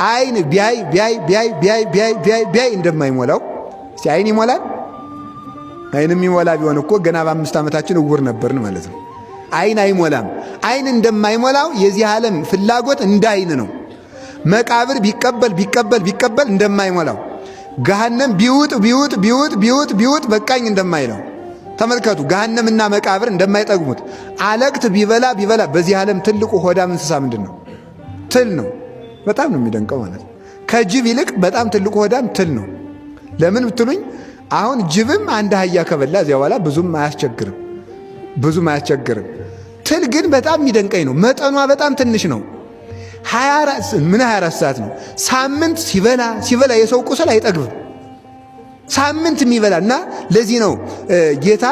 አይን ቢያይ ቢያይ ቢያይ ቢያይ ቢያይ ቢያይ ቢያይ እንደማይሞላው እስቲ አይን ይሞላል? አይን የሚሞላ ቢሆን እኮ ገና በ5 ዓመታችን እውር ነበርን ማለት ነው። አይን አይሞላም። አይን እንደማይሞላው የዚህ ዓለም ፍላጎት እንደ አይን ነው። መቃብር ቢቀበል ቢቀበል ቢቀበል እንደማይሞላው፣ ገሃነም ቢውጥ ቢውጥ ቢውጥ ቢውጥ ቢውጥ በቃኝ እንደማይለው ተመልከቱ። ገሃነምና መቃብር እንደማይጠግሙት፣ አለቅት ቢበላ ቢበላ። በዚህ ዓለም ትልቁ ሆዳም እንስሳ ምንድን ነው? ትል ነው። በጣም ነው የሚደንቀው ማለት ነው። ከጅብ ይልቅ በጣም ትልቁ ሆዳም ትል ነው። ለምን ብትሉኝ አሁን ጅብም አንድ አህያ ከበላ እዚያ በኋላ ብዙም አያስቸግርም። ትል ግን በጣም የሚደንቀኝ ነው። መጠኗ በጣም ትንሽ ነው። 24 ሰዓት ነው። ሳምንት ሲበላ የሰው ቁስል አይጠግብም። ሳምንት የሚበላ እና ለዚህ ነው ጌታ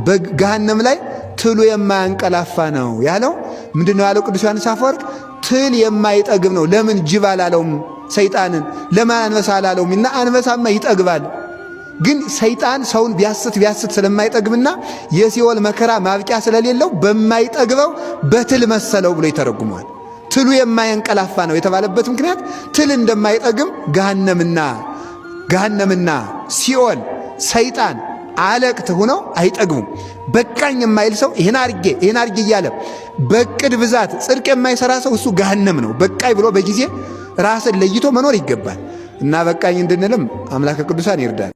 በገሃነም ላይ ትሉ የማያንቀላፋ ነው ያለው። ምንድነው ያለው ቅዱስ ዮሐንስ አፈወርቅ? ትል የማይጠግብ ነው። ለምን ጅብ አላለውም ሰይጣንን? ለምን አንበሳ አላለውም? እና አንበሳማ ይጠግባል። ግን ሰይጣን ሰውን ቢያስት ስለማይጠግብና የሲኦል መከራ ማብቂያ ስለሌለው በማይጠግበው በትል መሰለው ብሎ ይተረጉመዋል። ትሉ የማያንቀላፋ ነው የተባለበት ምክንያት ትል እንደማይጠግብ ገሃነምና ሲኦል ሰይጣን አለቅት ሆነው አይጠግቡም። በቃኝ የማይል ሰው ይሄን አርጌ እያለ በቅድ ብዛት ጽድቅ የማይሰራ ሰው እሱ ገሃነም ነው። በቃኝ ብሎ በጊዜ ራስን ለይቶ መኖር ይገባል እና በቃኝ እንድንልም አምላከ ቅዱሳን ይርዳል።